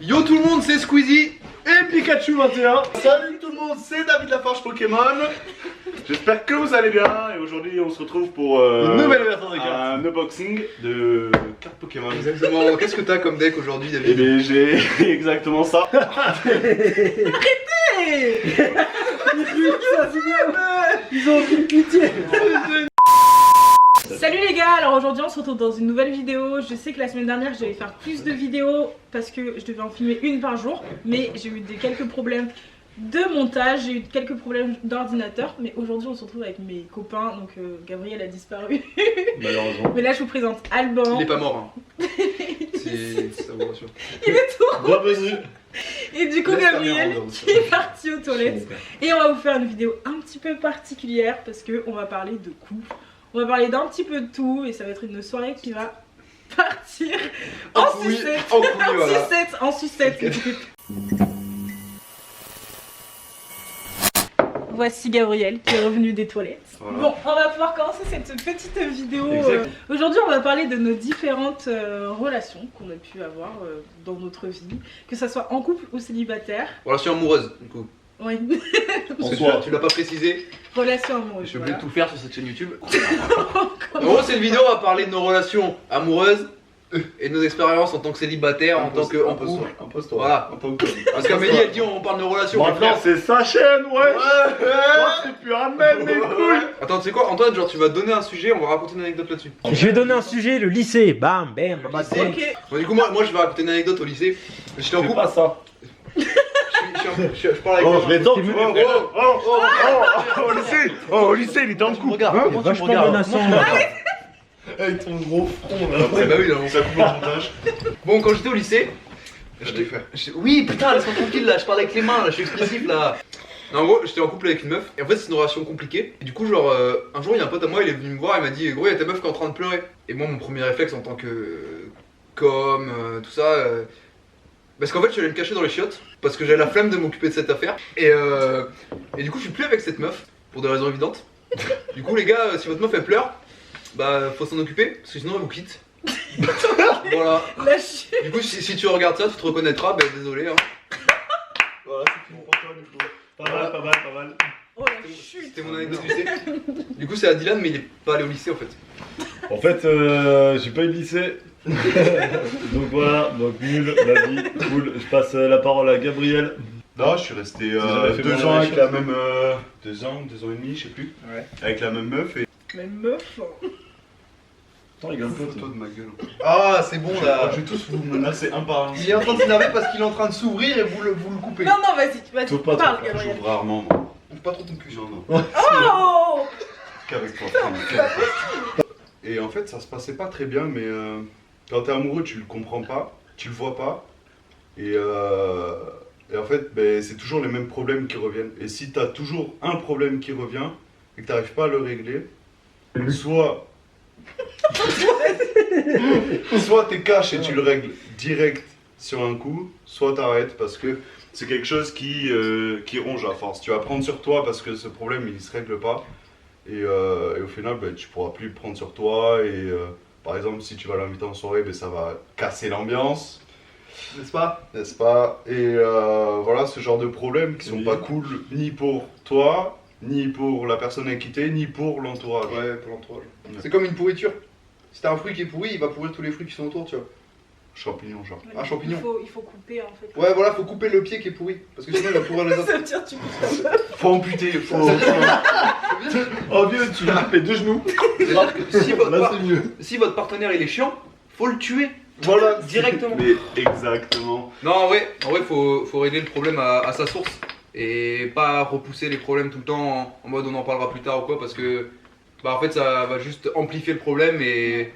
Yo tout le monde, c'est Squeezie et Pikachu 21. Salut tout le monde, c'est David Lafarge Pokémon. J'espère que vous allez bien et aujourd'hui on se retrouve pour une nouvelle version de cartes. Un unboxing de cartes Pokémon. Exactement, qu'est-ce que t'as comme deck aujourd'hui Et David? bien j'ai exactement ça. Arrêtez. Ils ont aucune pitié. Salut les gars, alors aujourd'hui on se retrouve dans une nouvelle vidéo. Je sais que la semaine dernière j'allais faire plus de vidéos parce que je devais en filmer une par jour, mais j'ai eu quelques problèmes de montage, j'ai eu quelques problèmes d'ordinateur, mais aujourd'hui on se retrouve avec mes copains, donc Gabriel a disparu. Malheureusement. Mais là je vous présente Alban. Il est pas mort hein. C'est ça vous rassure. Il est tout. Bienvenue. Et du coup Laisse ta Gabriel mère en dehors, qui est parti aux toilettes. Et on va vous faire une vidéo un petit peu particulière parce qu'on va parler de couple. On va parler d'un petit peu de tout et ça va être une soirée qui va partir en sucette. En sucette. Voici Gabriel qui est revenu des toilettes. Voilà. Bon, on va pouvoir commencer cette petite vidéo. Aujourd'hui, on va parler de nos différentes relations qu'on a pu avoir dans notre vie, que ça soit en couple ou célibataire. Relation amoureuse du coup. Oui. Parce que tu l'as pas précisé. Relation amoureuse. J'ai oublié de tout faire sur cette chaîne YouTube. En gros, cette vidéo on va parler de nos relations amoureuses et de nos expériences en tant que célibataire, en tant que en couple. Impose-toi. Voilà. En tant que Parce qu'Amélie elle dit on parle de nos relations. Maintenant c'est sa chaîne, ouais. Toi, c'est plus Amel, mes couilles. Attends, tu sais quoi Antoine, genre tu vas donner un sujet, on va raconter une anecdote là-dessus. Je vais donner un sujet, le lycée. Bam, bam. Ok. Bon, du coup moi je vais raconter une anecdote au lycée. J'étais en C'est couple. pas ça. Je parle avec Oh, mes je les tente. Oh, Au lycée, il était en couple. Regarde, comment tu me Vachement regardes? menaçant. Avec ton gros front là. Ouais, bah oui, là, on Ça coupe le montage. Bon, quand j'étais au lycée, J'étais oui, putain, laisse-moi tranquille là, je parle avec les mains là, je suis expressif là. Non, en gros, j'étais en couple avec une meuf, et en fait, c'est une relation compliquée. Et du coup, genre, un jour, il y a un pote à moi, il est venu me voir, il m'a dit, gros, il y a ta meuf qui est en train de pleurer. Et moi, mon premier réflexe en tant que. Tout ça. Parce qu'en fait, je suis allé me cacher dans les chiottes, parce que j'avais la flemme de m'occuper de cette affaire. Et du coup, je suis plus avec cette meuf, pour des raisons évidentes. Du coup, les gars, si votre meuf elle pleure, bah, faut s'en occuper, parce que sinon, elle vous quitte. Voilà. La chute. Du coup, si tu regardes ça, tu te reconnaîtras, bah désolé. Hein. Voilà, c'est tout pour toi, du coup. Pas mal. Oh la chute. C'était mon anecdote du lycée. Du coup, c'est à Dylan, mais il est pas allé au lycée en fait. En fait, j'ai pas eu de lycée. Donc voilà, donc nul, la vie, cool. Je passe la parole à Gabriel. Non, je suis resté j'avais fait 2 mon ans avec relation. la même. 2 ans et demi, je sais plus. Ouais. Avec la même meuf et. Mais meuf. Attends, rigole pas, Toi toi. de ma gueule. Ah, c'est bon là. Je vais tous vous menacer un par un. Il est en train de s'énerver parce qu'il est en train de s'ouvrir et vous le coupez. Non, non, vas-y, Faut pas parle trop, Gabriel. J'ouvre rarement, moi. Ouvre pas trop ton cul. Non. Oh. Qu'avec toi. Et en fait, ça se passait pas très bien, mais quand t'es amoureux, tu le comprends pas, tu le vois pas. Et en fait, ben, c'est toujours les mêmes problèmes qui reviennent. Et si t'as toujours un problème qui revient et que t'arrives pas à le régler, soit t'es cash et tu le règles direct sur un coup, soit t'arrêtes parce que c'est quelque chose qui ronge à force. Tu vas prendre sur toi parce que ce problème il se règle pas. Et au final, ben, tu pourras plus le prendre sur toi. Et par exemple, si tu vas l'inviter en soirée, ben, ça va casser l'ambiance. N'est-ce pas? N'est-ce pas? Et voilà, ce genre de problèmes qui sont Oui. pas cool ni pour toi, ni pour la personne inquiétée, ni pour l'entourage. Ouais, pour l'entourage. Ouais. C'est comme une pourriture. Si t'as un fruit qui est pourri, il va pourrir tous les fruits qui sont autour, tu vois. Champignon, genre. Ah, champignon. Il faut couper en fait. Ouais, voilà, faut couper le pied qui est pourri. Parce que sinon, il va pourrir les autres. Ça veut dire tu coupes. Faut amputer, faut. Oh vieux, tu m'as fait 2 genoux. C'est-à-dire que si votre, Là, c'est mieux. si votre partenaire il est chiant, faut le tuer. Voilà, Directement. Mais exactement. Non, en vrai, faut régler le problème à sa source et pas repousser les problèmes tout le temps en mode on en parlera plus tard ou quoi parce que bah en fait ça va juste amplifier le problème et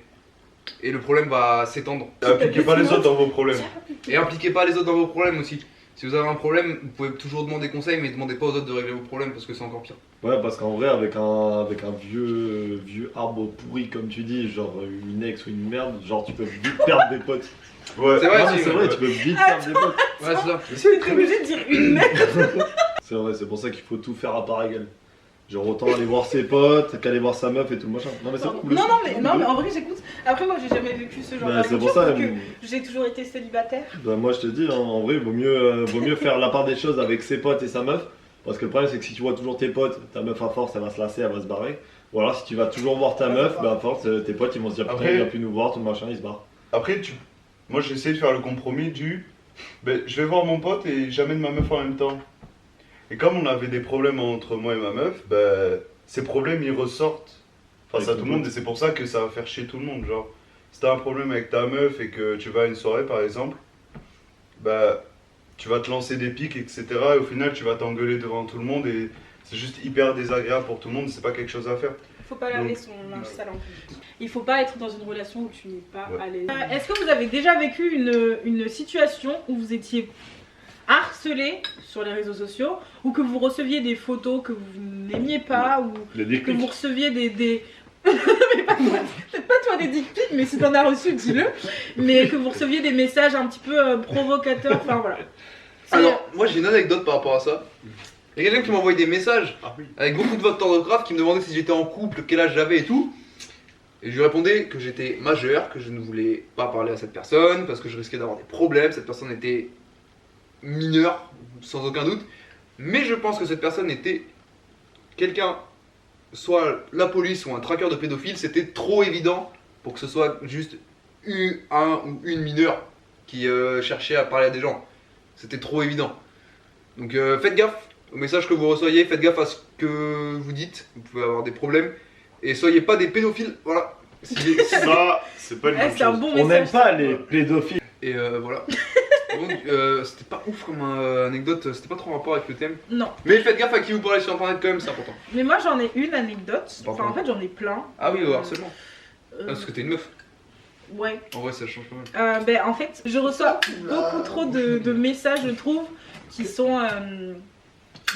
le problème va s'étendre. Impliquez pas les autres dans vos problèmes. Et impliquez pas les autres dans vos problèmes aussi. Si vous avez un problème, vous pouvez toujours demander conseil mais demandez pas aux autres de régler vos problèmes parce que c'est encore pire. Ouais, parce qu'en vrai, avec un vieux arbre pourri, comme tu dis, genre une ex ou une merde, genre tu peux vite perdre des potes. Ouais. C'est vrai, Non, mais si, c'est ouais. vrai, tu peux vite perdre des potes. Ouais, c'est ça. Je suis obligée de dire une merde. C'est vrai, c'est pour ça qu'il faut tout faire à part égale. Genre autant aller voir ses potes qu'aller voir sa meuf et tout le machin. Non mais c'est cool. Non, mais en vrai, j'écoute. Après, moi, j'ai jamais vécu ce genre Bah, c'est d'aventure pour ça. parce que j'ai toujours été célibataire. Bah, moi je te dis, hein, en vrai, vaut mieux faire la part des choses avec ses potes et sa meuf. Parce que le problème, c'est que si tu vois toujours tes potes, ta meuf à force, elle va se lasser, elle va se barrer. Ou alors, si tu vas toujours voir ta meuf, bah à force, tes potes ils vont se dire putain, Après- il vient plus nous voir, tout le machin, il se barre. Après, moi j'ai essayé de faire le compromis du. Ben, je vais voir mon pote et j'amène ma meuf en même temps. Et comme on avait des problèmes entre moi et ma meuf, ben, ces problèmes ils ressortent face Avec à ton tout le monde pote. et c'est pour ça que ça va faire chier tout le monde. Genre, si t'as un problème avec ta meuf et que tu vas à une soirée par exemple, bah tu vas te lancer des pics, etc. Et au final, tu vas t'engueuler devant tout le monde et c'est juste hyper désagréable pour tout le monde. C'est pas quelque chose à faire. Faut pas laver Donc, son linge sale en public. Il faut pas être dans une relation où tu n'es pas Ouais. à l'aise. Est-ce que vous avez déjà vécu une situation où vous étiez harcelé sur les réseaux sociaux ou que vous receviez des photos que vous n'aimiez pas ou Les dick que vous pics. receviez des... Mais pas moi. Peut-être pas toi des dick pics, mais si t'en as reçu, dis-le. Mais que vous receviez des messages un petit peu provocateurs, enfin voilà. C'est- Alors, moi j'ai une anecdote par rapport à ça. Il y a quelqu'un qui m'a envoyé des messages avec beaucoup de fautes d'orthographe qui me demandait si j'étais en couple, quel âge j'avais et tout. Et je lui répondais que j'étais majeur, que je ne voulais pas parler à cette personne parce que je risquais d'avoir des problèmes. Cette personne était mineure, sans aucun doute. Mais je pense que cette personne était quelqu'un, soit la police ou un traqueur de pédophiles. C'était trop évident pour que ce soit juste un ou une mineure qui cherchait à parler à des gens. C'était trop évident. Donc faites gaffe aux messages que vous reçoyez, faites gaffe à ce que vous dites, vous pouvez avoir des problèmes. Et soyez pas des pédophiles, voilà. Si- Ça, c'est pas une bonne c'est un chose. bon On message. n'aime pas les pédophiles. Et voilà. Donc c'était pas ouf comme anecdote, c'était pas trop en rapport avec le thème. Non. Mais faites gaffe à qui vous parlez sur internet quand même, c'est important. Mais moi j'en ai une anecdote. Pardon. Enfin en fait j'en ai plein. Ah oui, au harcèlement. Euh, Parce que t'es une meuf. Ouais. En vrai, ça change pas mal. Ben, en fait, je reçois beaucoup trop de messages, je trouve, qui sont.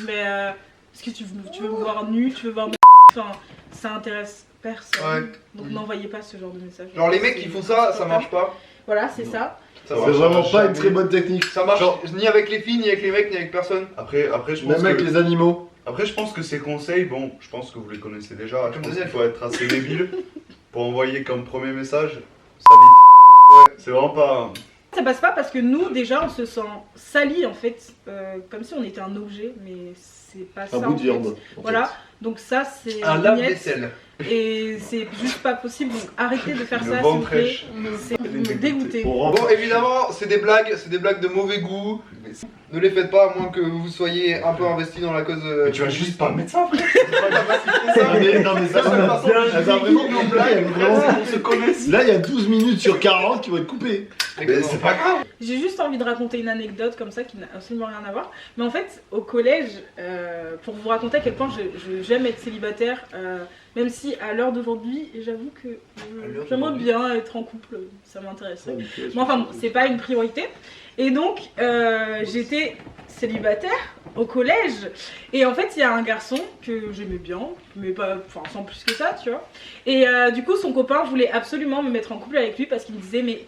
Est-ce que tu veux me voir nu, tu veux voir mes. Enfin, ça intéresse personne. Ouais. Donc n'envoyez pas ce genre de message. Genre les mecs qui font ça, ça marche pas. Voilà, c'est Non. ça. Ça C'est C'est marche, vraiment marche pas une jamais. très bonne technique. ça marche Genre, ni avec les filles, ni avec les mecs, ni avec personne. Après, je pense même avec que... les animaux. Après, je pense que ces conseils, bon, je pense que vous les connaissez déjà. Je Comme pense Daniel. qu'il faut être assez débile pour envoyer comme premier message sa bite. C'est vraiment pas. Ça passe pas parce que nous, déjà, on se sent sali en fait, comme si on était un objet, mais c'est pas ça. Un bout en de fait. viande. en Voilà, fait. donc ça c'est. Un niette. lave-vaisselle. Et c'est juste pas possible, donc arrêtez de faire Une ça s'il vous vente plaît. fraîche. C'est vous me dégoûtez. On rentre. Bon, évidemment, c'est des blagues de mauvais goût. Ne les faites pas à moins que vous soyez un peu investi dans la cause. Mais tu vas juste pas mettre ça, frère. Non mais ça, Ça, on a façon, bien je dit dis vraiment nos nos blagues, blagues. Vraiment, On se connaisse. là, il y a 12 minutes sur 40 qui vont être coupées. Mais c'est pas grave. J'ai juste envie de raconter une anecdote comme ça qui n'a absolument rien à voir. Mais en fait, au collège, pour vous raconter à quel point j'aime être célibataire, même si à l'heure d'aujourd'hui, j'avoue que j'aimerais bien être en couple, ça m'intéresserait. Mais enfin, bon, c'est pas une priorité. Et donc, j'étais célibataire au collège. Et en fait, il y a un garçon que j'aimais bien, mais pas, enfin, sans plus que ça, tu vois. Et du coup, son copain voulait absolument me mettre en couple avec lui parce qu'il me disait, mais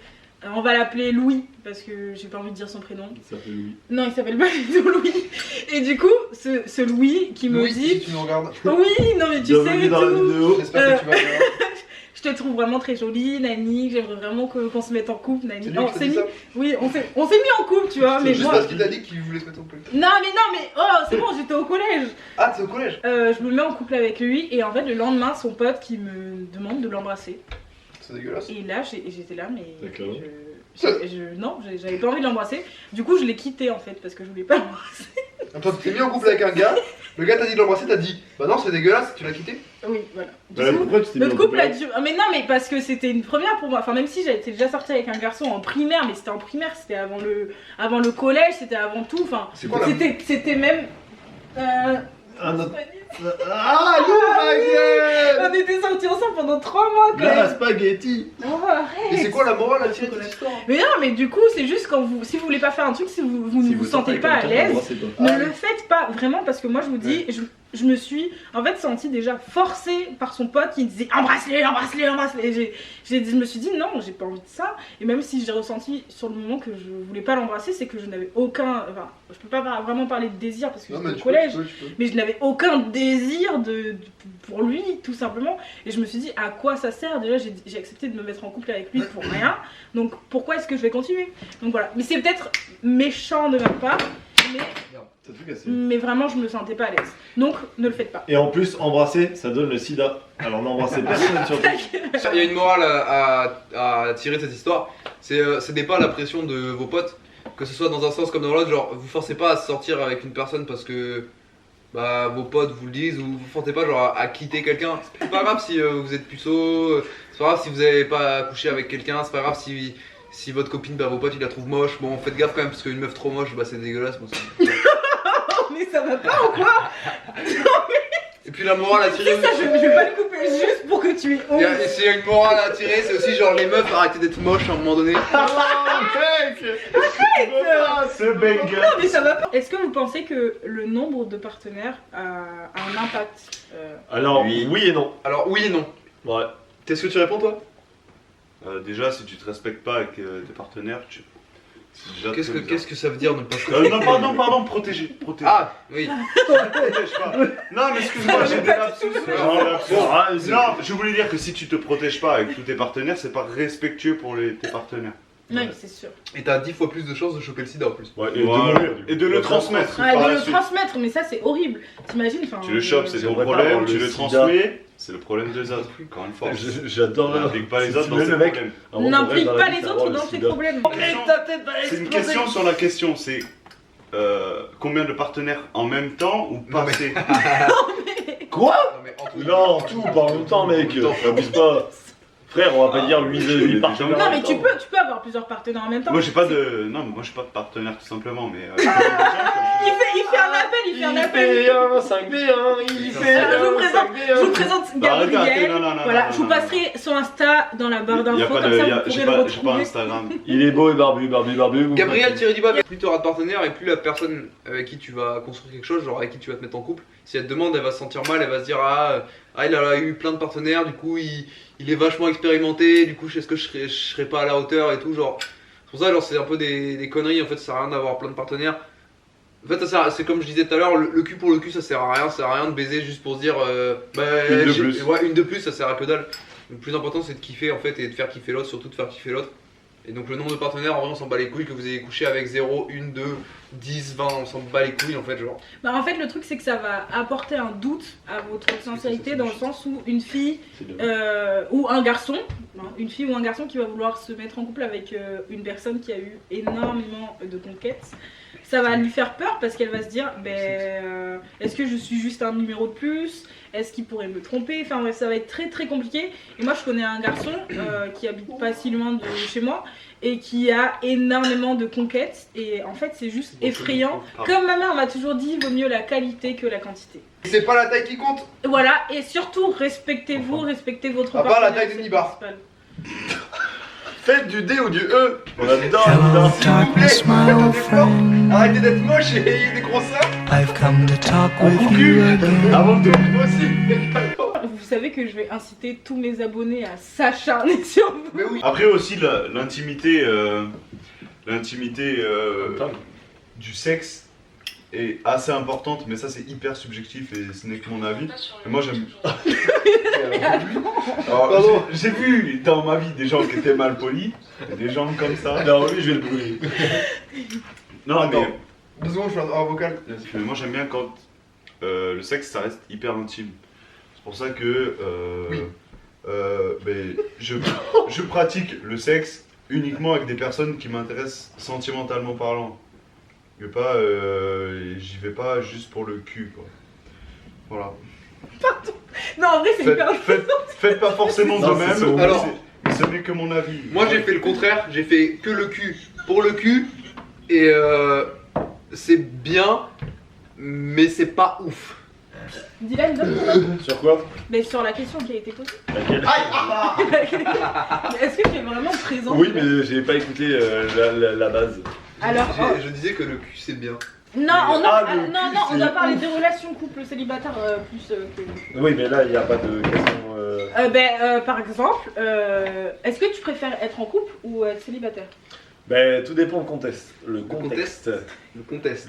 on va l'appeler Louis, parce que j'ai pas envie de dire son prénom. Ça fait oui. Non, il s'appelle pas du tout Louis. Et du coup, ce Louis qui me Oui, si dit, tu nous regardes. oui, non mais tu Bienvenue sais et dans la tout. vidéo. J'espère que tu vas bien. Je te trouve vraiment très jolie, Nani, j'aimerais vraiment qu'on se mette en couple, Nani. C'est lui On qui t'a s'est dit mis, ça. oui, on s'est mis en couple, tu vois, mais Juste moi... parce qu'il t'a dit qu'il voulait se mettre en couple. Non, mais, oh, c'est bon, j'étais au collège. Ah, t'es au collège. Je me mets en couple avec lui, et en fait, le lendemain, son pote qui me demande de l'embrasser. C'est dégueulasse. Et là, j'étais là, mais... D'accord. Non, j'avais pas envie de l'embrasser. Du coup, je l'ai quitté, en fait, parce que je voulais pas l'embrasser. Toi, tu t'es mis en couple avec un gars, le gars t'a dit de l'embrasser, t'as dit bah non, c'est dégueulasse, tu l'as quitté. Oui, voilà. Du Ouais, coup, pourquoi tu t'es mis notre en couple couple a duré. Mais non, mais parce que c'était une première pour moi. Enfin, même si j'étais déjà sortie avec un garçon en primaire, mais c'était en primaire, c'était avant le collège, c'était avant tout. Enfin, C'est quoi la. c'était même. Un autre. Ah, Ah, On était sortis ensemble pendant 3 mois quand la même. spaghetti. Oh, arrête. Et c'est quoi la morale à tirer de cette histoire? Mais non, mais du coup, c'est juste quand si vous voulez pas faire un truc, si vous ne Si vous sortez sentez avec pas à quelqu'un, l'aise, embrassez-toi. ne le faites pas vraiment parce que moi je vous dis, je me suis en fait sentie déjà forcée par son pote qui disait embrasse-les, embrasse-les, embrasse-les. Et je me suis dit non, j'ai pas envie de ça. Et même si j'ai ressenti sur le moment que je voulais pas l'embrasser, c'est que je n'avais aucun. Enfin, je peux pas vraiment parler de désir parce que Non, j'étais mais au collège, tu peux. mais je n'avais aucun désir pour lui, tout simplement. Et je me suis dit à quoi ça sert. Déjà, j'ai accepté de me mettre en couple avec lui pour rien. Donc pourquoi est-ce que je vais continuer? Donc voilà. Mais c'est peut-être méchant de ma part, mais. C'est tout cassé. Mais vraiment, je me sentais pas à l'aise. Donc, ne le faites pas. Et en plus, embrasser, ça donne le sida. Alors n'embrassez personne surtout. Il y a une morale à tirer de cette histoire. Cédez pas à la pression de vos potes, que ce soit dans un sens comme dans l'autre. Genre, vous forcez pas à sortir avec une personne parce que bah, vos potes vous le disent, ou vous forcez pas genre à quitter quelqu'un. C'est pas grave si vous êtes puceau, c'est pas grave si vous avez pas couché avec quelqu'un, c'est pas grave si votre copine, bah, vos potes ils la trouvent moche. Bon, faites gaffe quand même parce qu'une meuf trop moche, bah c'est dégueulasse. Moi, Mais ça va pas ou quoi? Et puis la morale à tirer. C'est ça, je vais pas le couper juste pour que tu aies honte. Et s'il y a une morale à tirer, c'est aussi genre les meufs arrêtez d'être moches à un moment donné. Ce banger. Non, mais ça va pas. Est-ce que vous pensez que le nombre de partenaires a un impact Alors oui et non. Alors oui et non. Ouais. Qu'est-ce que tu réponds toi? Déjà, si tu te respectes pas avec tes partenaires, c'est déjà Qu'est-ce très que, bizarre. qu'est-ce que ça veut dire ne pas se Non, pardon, protéger. Ah oui. Protège pas. Non, mais excuse-moi, j'ai des lapsus. Bon, Non, je voulais dire que si tu te protèges pas avec tous tes partenaires, c'est pas respectueux pour tes partenaires. Oui, c'est sûr. Et t'as 10 fois plus de chances de choper le sida en plus. Ouais, Voilà. Et de le transmettre. Ah, par de la le suite. transmettre, mais ça c'est horrible. T'imagines, enfin. Tu le chopes, c'est ton J'aimerais pas problème, avoir tu le le sida. transmets, c'est le problème des autres. Encore une fois. J'adore. N'implique pas les Si autres tu dans veux, tes le mec, problèmes. N'implique pas les autres dans tes problèmes. C'est une question sur la question, c'est combien de partenaires en même temps ou Non, mais- passé? Quoi? Non mais entre Non, tout, pas en même temps, mec. T'abuses pas. Frère, on va pas dire 8 partenaires. Non, mais tu peux avoir plusieurs partenaires en même temps. Moi j'ai pas de. Non, mais moi j'ai pas de partenaire tout simplement, mais. Il fait un appel, il fait un appel. fait un 5v1, il fait Alors, un je vous présente 5v1. Gabriel. non. Voilà, je vous passerai son Insta dans la barre Y a d'infos, pas comme de. ça y a- vous pourrez J'ai le pas, j'ai pas retrouver. Instagram. Il est beau et barbu. vous Gabriel faites- Thierry plus tu auras de partenaire et plus la personne avec qui tu vas construire quelque chose, genre avec qui tu vas te mettre en couple, si elle te demande, elle va se sentir mal, elle va se dire il a eu plein de partenaires, du coup il est vachement expérimenté, du coup est-ce que je serais pas à la hauteur et tout, genre. C'est pour ça, genre c'est un peu des conneries, en fait ça sert à rien d'avoir plein de partenaires. En fait, c'est comme je disais tout à l'heure, le cul pour le cul ça sert à rien, ça sert à rien de baiser juste pour se dire Une de plus. Ouais, une de plus ça sert à que dalle. Le plus important c'est de kiffer en fait et de faire kiffer l'autre, surtout de faire kiffer l'autre. Et donc le nombre de partenaires, en vrai on s'en bat les couilles, que vous ayez couché avec 0, 1, 2, 10, 20, on s'en bat les couilles en fait genre. Bah, en fait, le truc c'est que ça va apporter un doute à votre sincérité dans le sens où une fille ou un garçon, une fille ou un garçon qui va vouloir se mettre en couple avec une personne qui a eu énormément de conquêtes, ça va lui faire peur parce qu'elle va se dire est-ce que je suis juste un numéro de plus? Est-ce qu'il pourrait me tromper? Enfin bref, ça va être très très compliqué. Et moi je connais un garçon qui habite pas si loin de chez moi et qui a énormément de conquêtes et en fait c'est juste effrayant. Comme ma mère m'a toujours dit, vaut mieux la qualité que la quantité. C'est pas la taille qui compte. Voilà, et surtout respectez-vous, respectez votre À part la partenaire, taille de c'est Nibar. le principal. Faites du D ou du E. On adore. Hello, darkness, my old friend. Arrêtez d'être moche et ayez des gros seins. I've come to talk with you again. Avant de. Moi aussi. Vous savez que je vais inciter tous mes abonnés à s'acharner sur vous. Mais oui. Après aussi l'intimité du sexe est assez importante, mais ça c'est hyper subjectif et ce n'est que mon avis. Et moi j'aime. Alors, Pardon. j'ai vu dans ma vie des gens qui étaient mal polis, et des gens comme ça. Non, lui, je vais le brûler. Non, Attends. mais 2 secondes, je suis en vocal. mais moi j'aime bien quand le sexe ça reste hyper intime. C'est pour ça que Oui. ben, je pratique le sexe uniquement avec des personnes qui m'intéressent sentimentalement parlant. J'y vais pas juste pour le cul quoi. Voilà. Non, en vrai c'est hyper... Faites pas forcément Non, de c'est même. son- Alors- mais ce n'est que mon avis. Moi j'ai fait le contraire, j'ai fait que le cul pour le cul et c'est bien mais c'est pas ouf. Dylan, donne. Sur quoi? Mais sur la question qui a été posée. Laquelle? Est-ce que tu es vraiment présent? Oui, mais j'ai pas écouté la base. Alors, oh, Je disais que le cul c'est bien. Non, le non, cul, on doit c'est parler ouf. des relations couple célibataire plus que. Oui, mais là, il n'y a pas de question. Par exemple, est-ce que tu préfères être en couple ou être célibataire? Ben, tout dépend du contexte. Le contexte. Le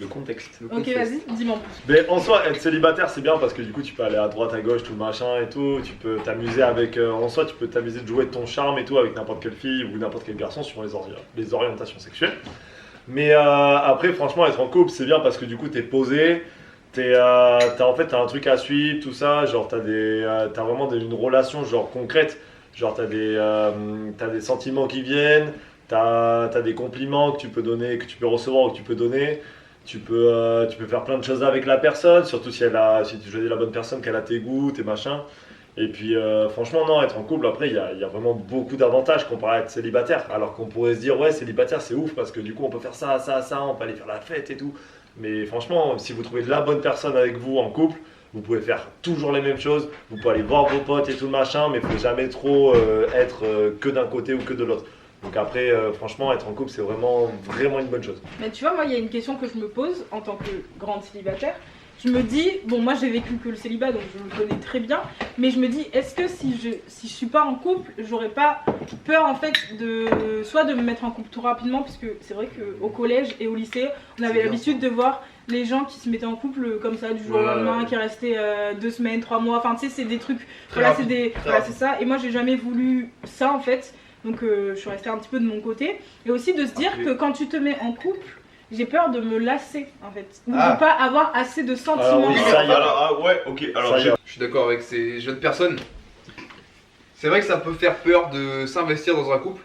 contexte. Ok, vas-y, dis-moi en plus. Mais en soi, être célibataire, c'est bien parce que du coup, tu peux aller à droite, à gauche, tout le machin et tout. Tu peux t'amuser avec. En soi, tu peux t'amuser de jouer de ton charme et tout avec n'importe quelle fille ou n'importe quel garçon sur les orientations sexuelles. Mais après, franchement, être en couple, c'est bien parce que du coup, t'es posé. En fait, t'as un truc à suivre, tout ça. Genre, t'as vraiment une relation genre concrète. Genre, t'as des sentiments qui viennent. T'as des compliments que tu peux donner, que tu peux recevoir ou que tu peux donner. Tu peux faire plein de choses avec la personne, surtout si tu choisis la bonne personne, qu'elle a tes goûts, tes machins. Et puis franchement, non, être en couple, après, il y a vraiment beaucoup d'avantages comparé à être célibataire. Alors qu'on pourrait se dire, ouais, célibataire, c'est ouf parce que du coup, on peut faire ça, ça, ça, on peut aller faire la fête et tout. Mais franchement, si vous trouvez la bonne personne avec vous en couple, vous pouvez faire toujours les mêmes choses. Vous pouvez aller voir vos potes et tout le machin, mais il ne faut jamais trop être que d'un côté ou que de l'autre. Donc après, franchement, être en couple, c'est vraiment une bonne chose. Mais tu vois, moi, il y a une question que je me pose en tant que grande célibataire. Je me dis, bon, moi j'ai vécu que le célibat, donc je le connais très bien, mais je me dis, est-ce que si je suis pas en couple, j'aurais pas peur en fait soit de me mettre en couple tout rapidement, puisque c'est vrai qu'au collège et au lycée, on avait l'habitude de voir les gens qui se mettaient en couple comme ça du jour au lendemain, qui restaient 2 semaines, 3 mois, enfin tu sais, c'est des trucs, voilà, c'est ça, et moi j'ai jamais voulu ça en fait. Donc je suis restée un petit peu de mon côté. Et aussi de se dire que quand tu te mets en couple, j'ai peur de me lasser en fait. Ou de pas avoir assez de sentiments. Ouais, ok. Alors, Je suis d'accord avec ces jeunes personnes. C'est vrai que ça peut faire peur de s'investir dans un couple.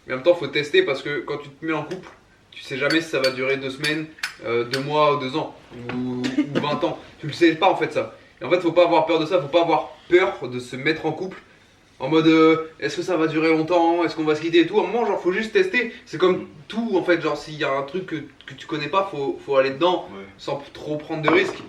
Mais en même temps, faut tester parce que quand tu te mets en couple, tu sais jamais si ça va durer 2 semaines, 2 mois, 2 ans ou 20 ans. Tu le sais pas en fait ça. Et en fait, faut pas avoir peur de ça, faut pas avoir peur de se mettre en couple. En mode est-ce que ça va durer longtemps, est-ce qu'on va se quitter et tout. À un moment, genre, faut juste tester. C'est comme tout en fait, genre, s'il y a un truc que tu connais pas, faut aller dedans sans trop prendre de risques.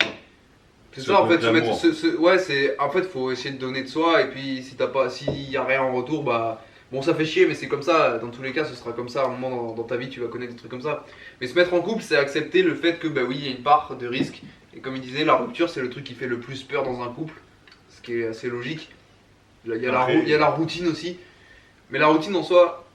C'est ça en fait, en fait, faut essayer de donner de soi et puis s'il y a rien en retour, bah bon, ça fait chier, mais c'est comme ça. Dans tous les cas, ce sera comme ça. À un moment dans ta vie, tu vas connaître des trucs comme ça. Mais se mettre en couple, c'est accepter le fait que bah oui, il y a une part de risque. Et comme il disait, la rupture, c'est le truc qui fait le plus peur dans un couple, ce qui est assez logique. Il y a la routine aussi, mais la routine en soi,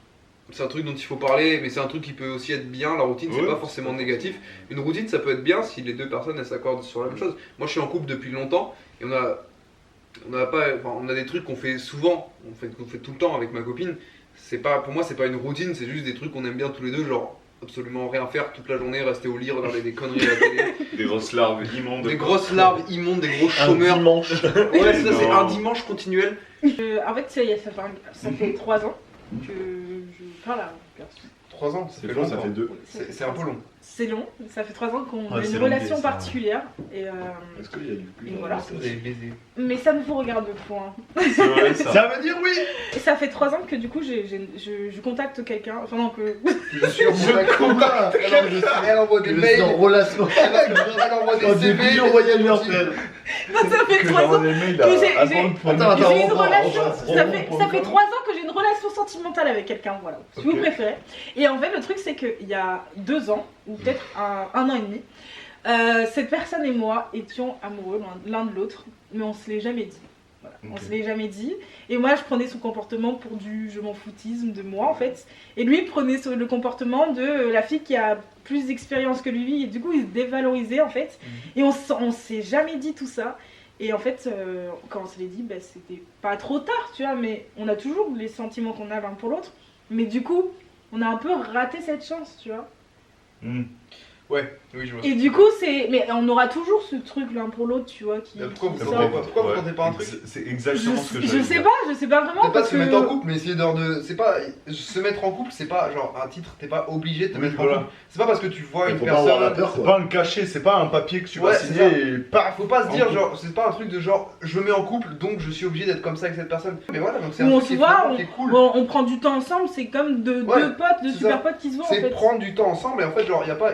c'est un truc dont il faut parler, mais c'est un truc qui peut aussi être bien. La routine, c'est pas forcément négatif. Une routine, ça peut être bien si les deux personnes elles s'accordent sur la même chose. Moi, je suis en couple depuis longtemps et on a des trucs qu'on fait souvent, qu'on fait tout le temps avec ma copine. Pour moi, c'est pas une routine, c'est juste des trucs qu'on aime bien tous les deux, genre absolument rien faire toute la journée, rester au lit, regarder des conneries à la télé. Des grosses larves immondes. Des grosses larves immondes, des gros chômeurs. Un dimanche. Ouais, ça c'est un dimanche continuel. En fait, ça fait 3 ans que je parle à un garçon. 3 ans, C'est long, ça fait 2. C'est un peu long. C'est long, ça fait 3 ans qu'on a c'est une long, relation ça. particulière. Et Est-ce qu'il y a du plus Et voilà. Vous avez baisé. mais ça ne vous regarde point. C'est vrai ça. Ça veut dire oui. Et ça fait 3 ans que du coup je contacte quelqu'un. Enfin non, que. Je suis en contact. Elle envoie des Je suis mails. en relation. Elle envoie Dans des des CV. vidéos royales virtuelles. Non, ça fait 3 ans. des mails que j'ai- à j'ai- attendre pour Attends, J'ai une on va- relation. on Ça va- fait 3 ans que j'ai une relation sentimentale avec quelqu'un, voilà. Si vous préférez. Et en fait, le truc, c'est qu'il y a 2 ans, ou peut-être un an et demi, cette personne et moi étions amoureux l'un de l'autre, mais on se l'est jamais dit. Voilà. On se l'est jamais dit. Et moi, je prenais son comportement pour du je m'en foutisme de moi, en fait. Et lui prenait le comportement de la fille qui a plus d'expérience que lui. Et du coup, il se dévalorisait, en fait. Et on s'est jamais dit tout ça. Et en fait, quand on se l'est dit, bah, c'était pas trop tard, tu vois, mais on a toujours les sentiments qu'on a l'un pour l'autre. Mais du coup, on a un peu raté cette chance, tu vois. Ouais, oui, je vois. Et du coup, mais on aura toujours ce truc l'un pour l'autre, tu vois, qui Pourquoi vous sort. vous tentez pas un truc? C'est exactement ce que Je j'allais sais dire. pas vraiment. Peut-être pas parce se que... mettre en couple, mais essayer c'est pas se mettre en couple, c'est pas genre un titre, t'es pas obligé de te Oui, mettre en voilà. couple. C'est pas parce que tu vois Il une faut pas avoir la personne. peur C'est quoi. pas un cachet, c'est pas un papier que tu vas Ouais, c'est signer ça. et paf. Faut pas se En dire couple. genre, c'est pas un truc de genre je me mets en couple donc je suis obligé d'être comme ça avec cette personne. Mais voilà, donc c'est Où un on truc se qui est, voit, finalement, qui est cool. on prend du temps ensemble, c'est comme Ouais, deux potes, deux c'est super ça. potes qui se voient en C'est fait. prendre du temps ensemble et en fait genre y a pas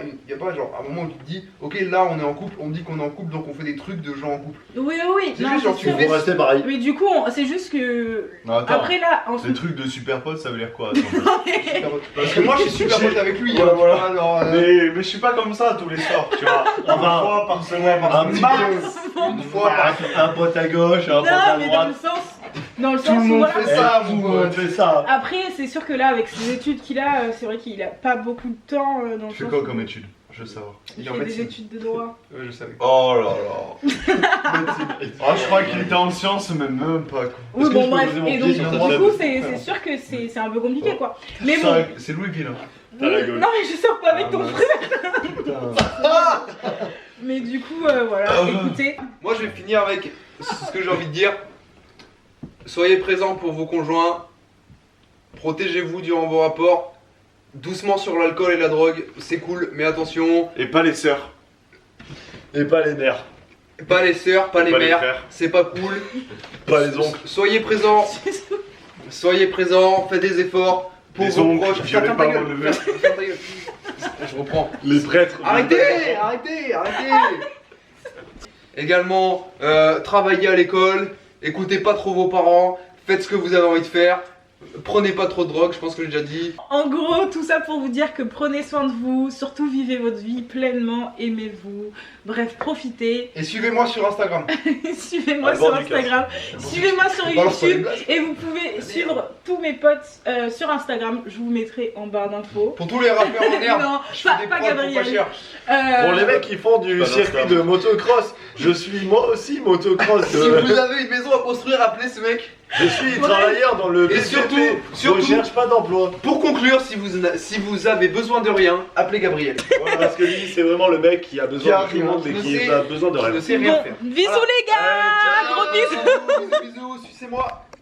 pas, genre à un moment où tu te dis, ok là on est en couple, on dit qu'on est en couple donc on fait des trucs de gens en couple. Oui, oui, C'est non, juste genre c'est tu sûr. Ils vont rester pareil. Mais du coup, c'est juste que. Non, attends. Après là, Les ensuite. trucs de super potes, ça veut dire quoi? Attends. Parce que moi je suis super pote avec lui, Ouais, hein, tu voilà. vois, alors, Mais je suis pas comme ça tous les soirs, tu vois. Une Enfin, fois par semaine, un petit peu. une fois par Un pote à gauche, un pote à Non, mais dans le droite. sens. Dans le Tout sens le où monde voilà. fait ça, Tout mon le monde pote. fait ça. Après, c'est sûr que là, avec ses études qu'il a, c'est vrai qu'il a pas beaucoup de temps dans le Tu fais sens quoi où comme étude? Je veux savoir. Il est en fait des médecine. études de droit. Ouais, je savais. Oh là là. Ah, je crois qu'il était en sciences, mais même pas quoi. Oui, Est-ce que bon, je peux bref. poser mon Et pied donc, sur ta du table? coup, c'est sûr que c'est un peu compliqué, quoi. Mais bon. C'est Louisville. T'as la gueule. Non, mais je sors pas avec ton mince. frère. Putain. Mais du coup, voilà, écoutez. Moi je vais finir avec ce que j'ai envie de dire. Soyez présents pour vos conjoints. Protégez-vous durant vos rapports. Doucement sur l'alcool et la drogue, c'est cool, mais attention, Et pas les sœurs. Et pas les nerfs. pas les sœurs, pas Et les pas les mères, frères. c'est pas cool. Pas les oncles. Soyez présents, soyez présents, faites des efforts pour Les vos oncles, proches. violez Ferme ta pas gueule, mon neveu. ferme ta gueule. Je reprends. Les prêtres. Arrêtez, arrêtez, arrêtez. Également, travaillez à l'école, écoutez pas trop vos parents, faites ce que vous avez envie de faire, prenez pas trop de drogue, je pense que j'ai déjà dit. En gros, tout ça pour vous dire que prenez soin de vous, surtout vivez votre vie pleinement, aimez-vous. Bref, profitez. Et suivez-moi sur Instagram. Suivez-moi Ah, sur bon, Lucas. Instagram. Suivez-moi sur Balance pas les YouTube. blagues. Et vous pouvez suivre tous mes potes sur Instagram. Je vous mettrai en barre d'infos. Pour tous les rappeurs en herbe, Non, je fais des pas prods pour Gabriel. pas cher. Pour les mecs qui font du Pas circuit d'instar. de motocross, je suis moi aussi motocross. Si vous avez une maison à construire, appelez ce mec. Je suis travailleur dans le Et BTP. surtout- je cherche pas d'emploi. Pour conclure, si vous avez besoin de rien, appelez Gabriel. Voilà, parce que lui, c'est vraiment le mec qui a besoin de tout le monde et Je qui sais. a besoin de Je ne rien. sais rien Bon, faire. bisous Voilà. les gars. Gros bisous. Bisous, bisous, sucez-moi.